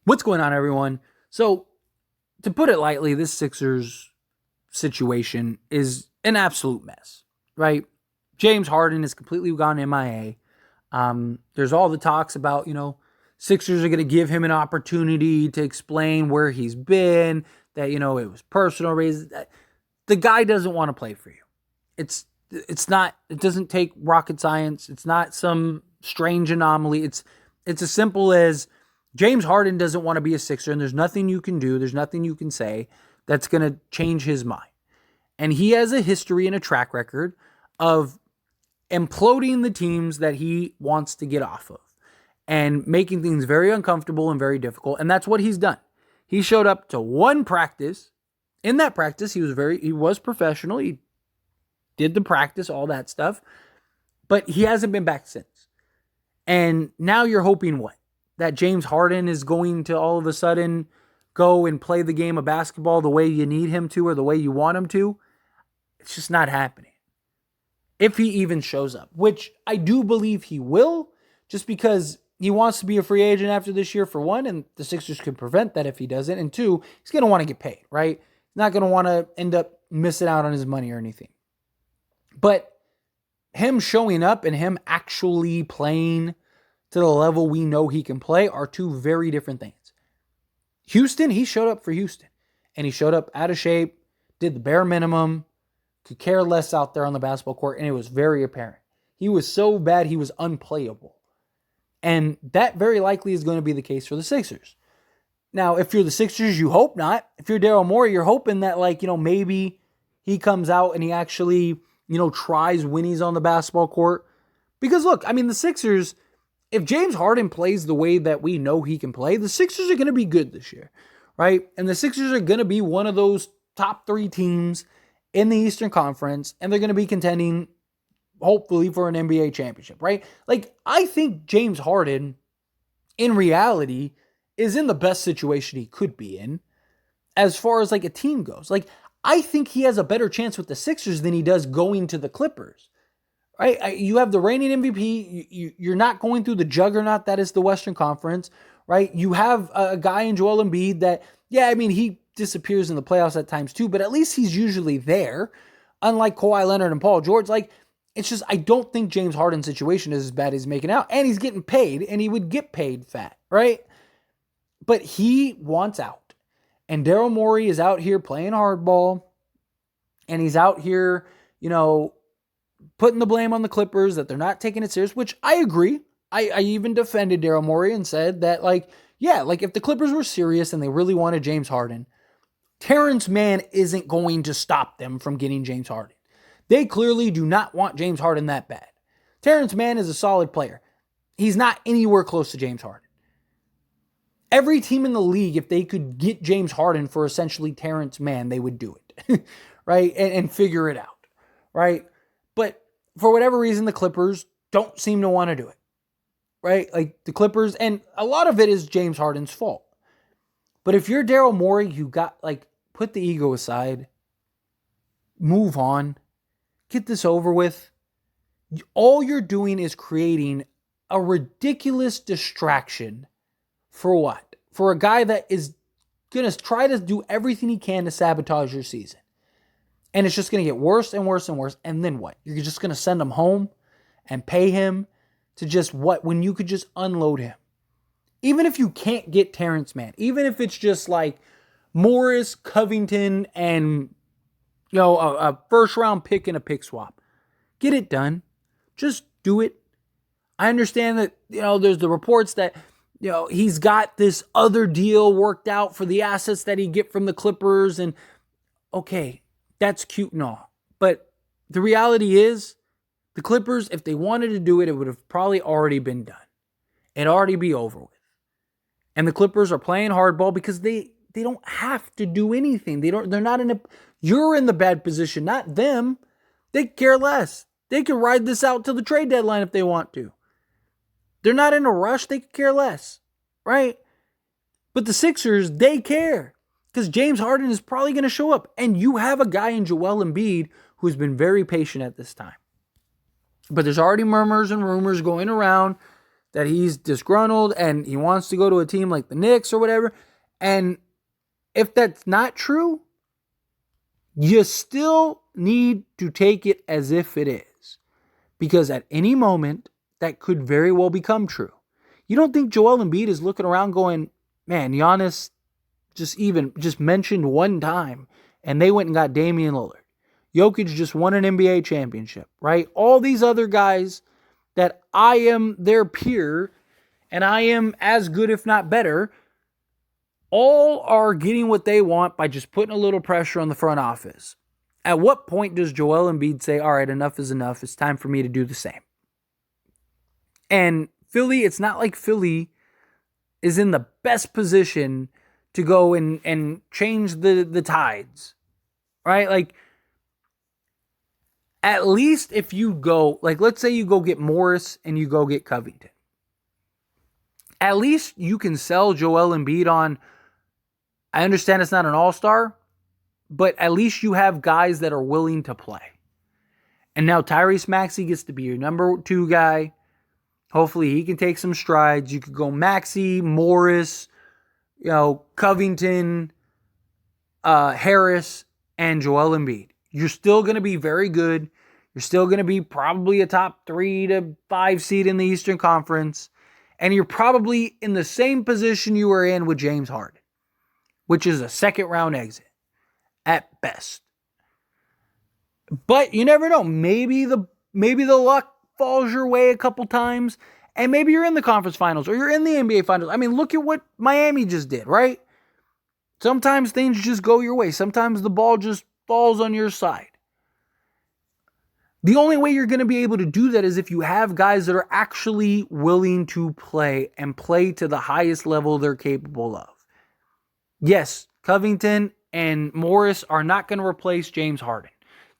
What's going on, everyone? So, to put it lightly, this Sixers situation is an absolute mess, right? James Harden has completely gone MIA. There's all the talks about, Sixers are going to give him an opportunity to explain where he's been, that, it was personal reasons. The guy doesn't want to play for you. It doesn't take rocket science. It's not some strange anomaly. It's as simple as James Harden doesn't want to be a Sixer, and there's nothing you can do, there's nothing you can say that's going to change his mind. And he has a history and a track record of imploding the teams that he wants to get off of and making things very uncomfortable and very difficult. And that's what he's done. He showed up to one practice. In that practice, he was professional. He did the practice, all that stuff. But he hasn't been back since. And now you're hoping what? That James Harden is going to all of a sudden go and play the game of basketball the way you need him to or the way you want him to. It's just not happening. If he even shows up, which I do believe he will, just because he wants to be a free agent after this year, for one, and the Sixers can prevent that if he doesn't. And two, he's going to want to get paid, right? He's not going to want to end up missing out on his money or anything. But him showing up and him actually playing to the level we know he can play are two very different things. Houston, he showed up for Houston. And he showed up out of shape, did the bare minimum, could care less out there on the basketball court, and it was very apparent. He was so bad, he was unplayable. And that very likely is going to be the case for the Sixers. Now, if you're the Sixers, you hope not. If you're Daryl Morey, you're hoping that, maybe he comes out and he actually, tries when he's on the basketball court. Because, look, the Sixers, if James Harden plays the way that we know he can play, the Sixers are going to be good this year, right? And the Sixers are going to be one of those top three teams in the Eastern Conference, and they're going to be contending, hopefully, for an NBA championship, right? I think James Harden, in reality, is in the best situation he could be in as far as, a team goes. I think he has a better chance with the Sixers than he does going to the Clippers. Right? You have the reigning MVP. You're not going through the juggernaut that is the Western Conference, right? You have a guy in Joel Embiid that, he disappears in the playoffs at times too, but at least he's usually there, unlike Kawhi Leonard and Paul George. It's just, I don't think James Harden's situation is as bad as he's making out, and he's getting paid, and he would get paid fat, right? But he wants out, and Daryl Morey is out here playing hardball, and he's out here, putting the blame on the Clippers that they're not taking it serious, which I agree. I even defended Daryl Morey and said that, if the Clippers were serious and they really wanted James Harden, Terrence Mann isn't going to stop them from getting James Harden. They clearly do not want James Harden that bad. Terrence Mann is a solid player. He's not anywhere close to James Harden. Every team in the league, if they could get James Harden for essentially Terrence Mann, they would do it, right? And figure it out, right? But for whatever reason, the Clippers don't seem to want to do it, right? The Clippers, and a lot of it is James Harden's fault. But if you're Daryl Morey, you got, put the ego aside, move on, get this over with. All you're doing is creating a ridiculous distraction for what? For a guy that is going to try to do everything he can to sabotage your season. And it's just going to get worse and worse and worse. And then what? You're just going to send him home and pay him to just what? When you could just unload him. Even if you can't get Terrence Mann. Even if it's just Morris, Covington, and, a first round pick and a pick swap. Get it done. Just do it. I understand that, there's the reports that, he's got this other deal worked out for the assets that he get from the Clippers. And okay, that's cute and all. But the reality is, the Clippers, if they wanted to do it, it would have probably already been done. It'd already be over with. And the Clippers are playing hardball because they don't have to do anything. They're not you're in the bad position, not them. They care less. They can ride this out till the trade deadline if they want to. They're not in a rush. They could care less, right? But the Sixers, they care because James Harden is probably going to show up. And you have a guy in Joel Embiid who's been very patient at this time. But there's already murmurs and rumors going around that he's disgruntled and he wants to go to a team like the Knicks or whatever. And if that's not true, you still need to take it as if it is. Because at any moment, that could very well become true. You don't think Joel Embiid is looking around going, man, Giannis just mentioned one time and they went and got Damian Lillard. Jokic just won an NBA championship, right? All these other guys that I am their peer and I am as good, if not better, all are getting what they want by just putting a little pressure on the front office. At what point does Joel Embiid say, all right, enough is enough. It's time for me to do the same? And Philly, it's not like Philly is in the best position to go and change the tides, right? Like, at least if you go, like, let's say you go get Morris and you go get Covington. At least you can sell Joel Embiid on, I understand it's not an all-star, but at least you have guys that are willing to play. And now Tyrese Maxey gets to be your number 2 guy. Hopefully he can take some strides. You could go Maxey, Morris, Covington, Harris, and Joel Embiid. You're still going to be very good. You're still going to be probably a top 3 to 5 seed in the Eastern Conference. And you're probably in the same position you were in with James Harden, which is a second round exit at best. But you never know. Maybe the luck falls your way a couple times, and maybe you're in the conference finals or you're in the NBA finals. I mean, look at what Miami just did, right? Sometimes things just go your way. Sometimes the ball just falls on your side. The only way you're going to be able to do that is if you have guys that are actually willing to play and play to the highest level they're capable of. Yes, Covington and Morris are not going to replace James Harden.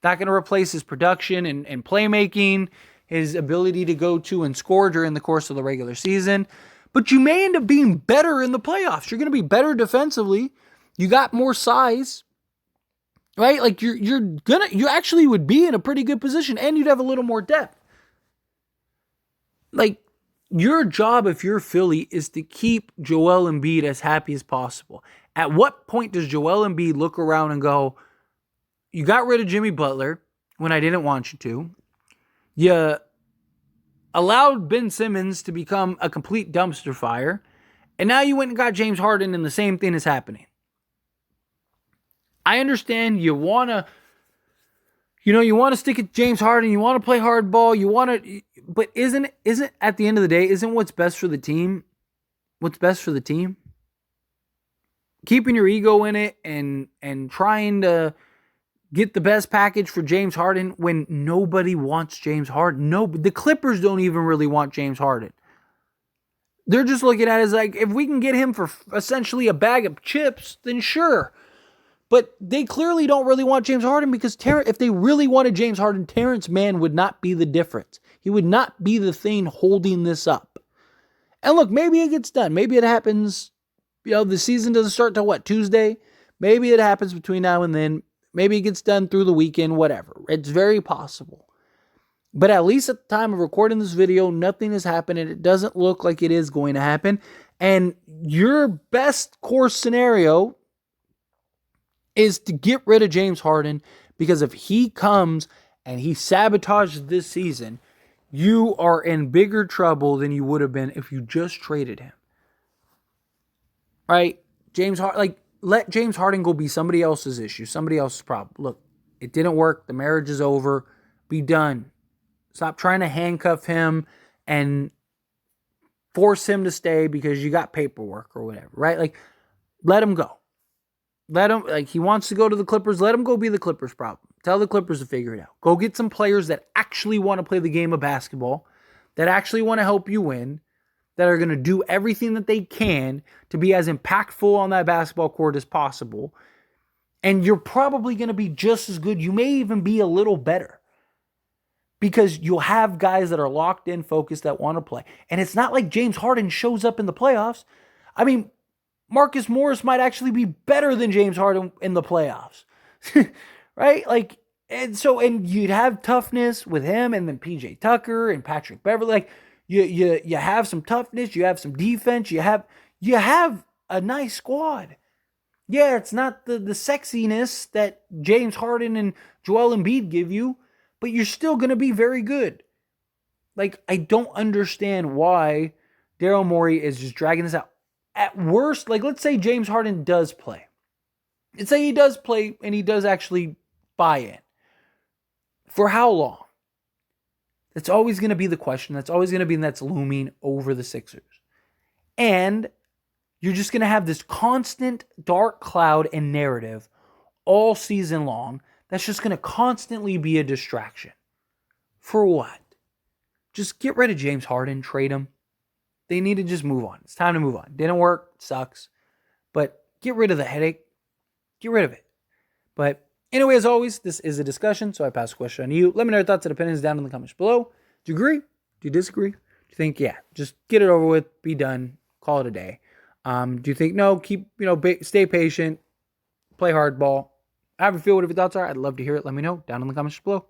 Not going to replace his production and playmaking, his ability to go to and score during the course of the regular season. But you may end up being better in the playoffs. You're going to be better defensively. You got more size, right? Like you actually would be in a pretty good position, and you'd have a little more depth. Like, your job, if you're Philly, is to keep Joel Embiid as happy as possible. At what point does Joel Embiid look around and go, you got rid of Jimmy Butler when I didn't want you to. You allowed Ben Simmons to become a complete dumpster fire. And now you went and got James Harden and the same thing is happening. I understand you want to stick at James Harden. You want to play hardball. But isn't at the end of the day, isn't what's best for the team what's best for the team? Keeping your ego in it and trying to get the best package for James Harden when nobody wants James Harden. No, the Clippers don't even really want James Harden. They're just looking at it as like, if we can get him for essentially a bag of chips, then sure. But they clearly don't really want James Harden because if they really wanted James Harden, Terrence Mann would not be the difference. He would not be the thing holding this up. And look, maybe it gets done. Maybe it happens, the season doesn't start till Tuesday? Maybe it happens between now and then. Maybe it gets done through the weekend, whatever. It's very possible. But at least at the time of recording this video, nothing has happened and it doesn't look like it is going to happen. And your best course scenario is to get rid of James Harden, because if he comes and he sabotages this season, you are in bigger trouble than you would have been if you just traded him. Right? Let James Harden go be somebody else's issue, somebody else's problem. Look, it didn't work. The marriage is over. Be done. Stop trying to handcuff him and force him to stay because you got paperwork or whatever, right? Like, let him go. Let him, he wants to go to the Clippers. Let him go be the Clippers' problem. Tell the Clippers to figure it out. Go get some players that actually want to play the game of basketball, that actually want to help you win, that are going to do everything that they can to be as impactful on that basketball court as possible. And you're probably going to be just as good. You may even be a little better because you'll have guys that are locked in, focused, that want to play. And it's not like James Harden shows up in the playoffs. I mean, Marcus Morris might actually be better than James Harden in the playoffs. Right? And you'd have toughness with him and then PJ Tucker and Patrick Beverley. You have some toughness, you have some defense, you have a nice squad. Yeah, it's not the sexiness that James Harden and Joel Embiid give you, but you're still going to be very good. Like, I don't understand why Daryl Morey is just dragging this out. At worst, like, let's say James Harden does play. Let's say he does play and he does actually buy in. For how long? That's always going to be the question. That's always going to be that's looming over the Sixers. And you're just going to have this constant dark cloud and narrative all season long that's just going to constantly be a distraction. For what? Just get rid of James Harden, trade him. They need to just move on. It's time to move on. Didn't work, sucks. But get rid of the headache. Get rid of it. But anyway, as always, this is a discussion, so I pass the question on to you. Let me know your thoughts and opinions down in the comments below. Do you agree? Do you disagree? Do you think, yeah, just get it over with, be done, call it a day? Do you think, no, keep, stay patient, play hardball? However you feel, whatever your thoughts are, I'd love to hear it. Let me know down in the comments below.